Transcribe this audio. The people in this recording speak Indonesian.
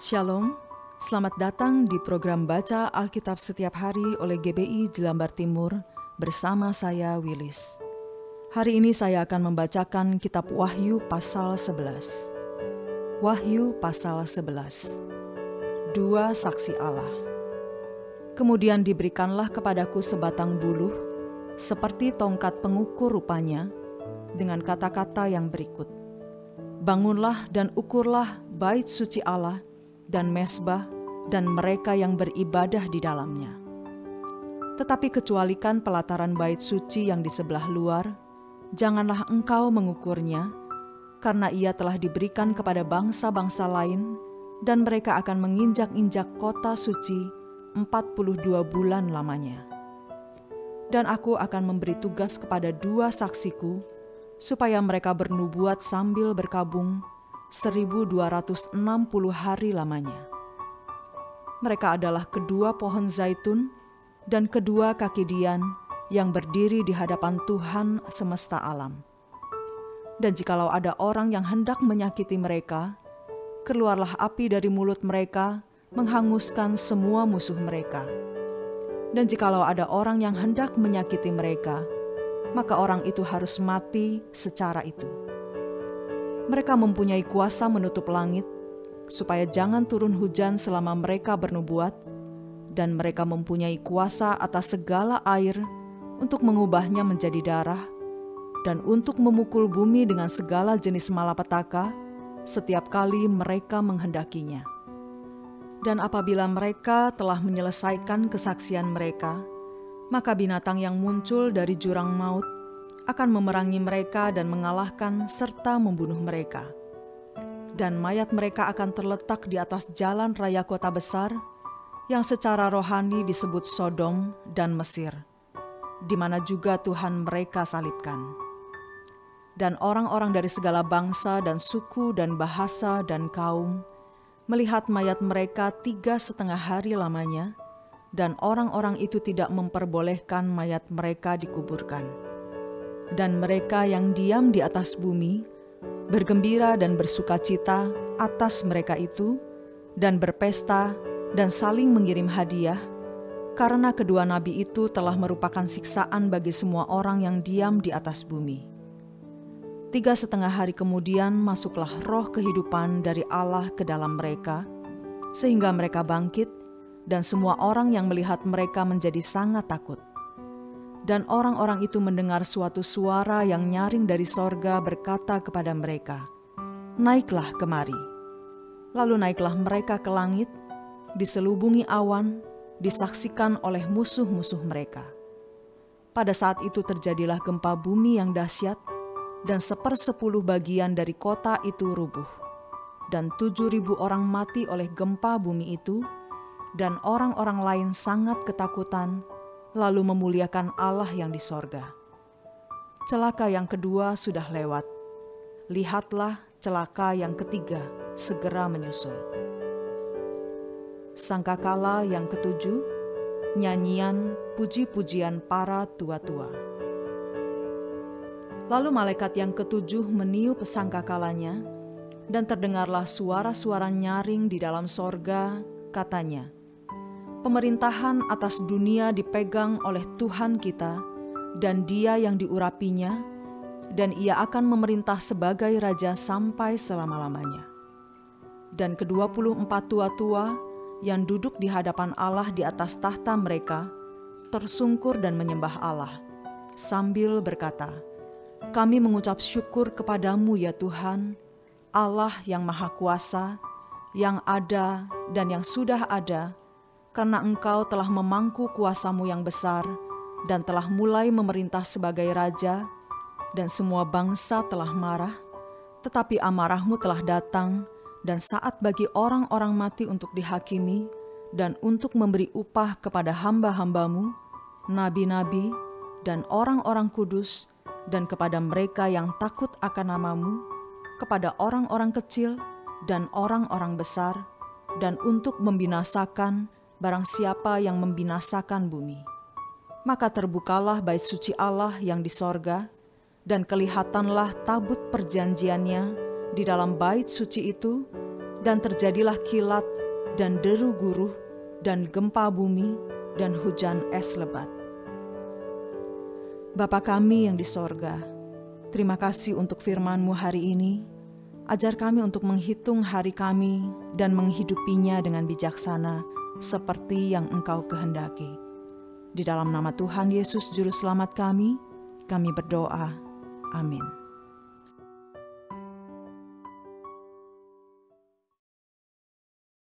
Shalom, selamat datang di program Baca Alkitab Setiap Hari oleh GBI Jelambar Timur bersama saya Willis. Hari ini saya akan membacakan kitab Wahyu pasal 11. Wahyu pasal 11. Dua saksi Allah. Kemudian diberikanlah kepadaku sebatang buluh, seperti tongkat pengukur rupanya, dengan kata-kata yang berikut. Bangunlah dan ukurlah bait suci Allah, dan mezbah, dan mereka yang beribadah di dalamnya. Tetapi kecualikan pelataran bait suci yang di sebelah luar, janganlah engkau mengukurnya, karena ia telah diberikan kepada bangsa-bangsa lain, dan mereka akan menginjak-injak kota suci 42 bulan lamanya. Dan aku akan memberi tugas kepada dua saksiku, supaya mereka bernubuat sambil berkabung 1260 hari lamanya. Mereka adalah kedua pohon zaitun dan kedua kaki dian yang berdiri di hadapan Tuhan semesta alam. Dan jikalau ada orang yang hendak menyakiti mereka, keluarlah api dari mulut mereka menghanguskan semua musuh mereka. Dan jikalau ada orang yang hendak menyakiti mereka, maka orang itu harus mati secara itu. Mereka mempunyai kuasa menutup langit, supaya jangan turun hujan selama mereka bernubuat, dan mereka mempunyai kuasa atas segala air untuk mengubahnya menjadi darah, dan untuk memukul bumi dengan segala jenis malapetaka setiap kali mereka menghendakinya. Dan apabila mereka telah menyelesaikan kesaksian mereka, maka binatang yang muncul dari jurang maut akan memerangi mereka dan mengalahkan serta membunuh mereka. Dan mayat mereka akan terletak di atas jalan raya kota besar, yang secara rohani disebut Sodom dan Mesir, di mana juga Tuhan mereka salibkan. Dan orang-orang dari segala bangsa dan suku dan bahasa dan kaum melihat mayat mereka 3,5 hari lamanya, dan orang-orang itu tidak memperbolehkan mayat mereka dikuburkan. Dan mereka yang diam di atas bumi bergembira dan bersukacita atas mereka itu, dan berpesta dan saling mengirim hadiah, karena kedua nabi itu telah merupakan siksaan bagi semua orang yang diam di atas bumi. 3,5 hari kemudian masuklah roh kehidupan dari Allah ke dalam mereka, sehingga mereka bangkit, dan semua orang yang melihat mereka menjadi sangat takut. Dan orang-orang itu mendengar suatu suara yang nyaring dari sorga berkata kepada mereka, "Naiklah kemari." Lalu naiklah mereka ke langit, diselubungi awan, disaksikan oleh musuh-musuh mereka. Pada saat itu terjadilah gempa bumi yang dahsyat, dan 1/10 bagian dari kota itu rubuh. Dan 7.000 orang mati oleh gempa bumi itu, dan orang-orang lain sangat ketakutan, lalu memuliakan Allah yang di sorga. Celaka yang kedua sudah lewat. Lihatlah celaka yang ketiga segera menyusul. Sangkakala yang ketujuh, nyanyian puji-pujian para tua-tua. Lalu malaikat yang ketujuh meniup sangkakalanya, dan terdengarlah suara-suara nyaring di dalam sorga, katanya, "Pemerintahan atas dunia dipegang oleh Tuhan kita, dan Dia yang diurapinya, dan Ia akan memerintah sebagai Raja sampai selama-lamanya." Dan ke-24 tua-tua yang duduk di hadapan Allah di atas tahta mereka, tersungkur dan menyembah Allah, sambil berkata, "Kami mengucap syukur kepadamu ya Tuhan, Allah yang Maha Kuasa, yang ada dan yang sudah ada, karena Engkau telah memangku kuasa-Mu yang besar dan telah mulai memerintah sebagai Raja, dan semua bangsa telah marah, tetapi amarah-Mu telah datang, dan saat bagi orang-orang mati untuk dihakimi, dan untuk memberi upah kepada hamba-hamba-Mu, nabi-nabi, dan orang-orang kudus, dan kepada mereka yang takut akan nama-Mu, kepada orang-orang kecil dan orang-orang besar, dan untuk membinasakan barang siapa yang membinasakan bumi. Maka terbukalah bait suci Allah yang di sorga, dan kelihatanlah tabut perjanjiannya di dalam bait suci itu, dan terjadilah kilat dan deru guruh dan gempa bumi dan hujan es lebat. Bapa kami yang di sorga, terima kasih untuk firman-Mu hari ini. Ajar kami untuk menghitung hari kami dan menghidupinya dengan bijaksana seperti yang Engkau kehendaki. Di dalam nama Tuhan Yesus Juru Selamat kami berdoa. Amin.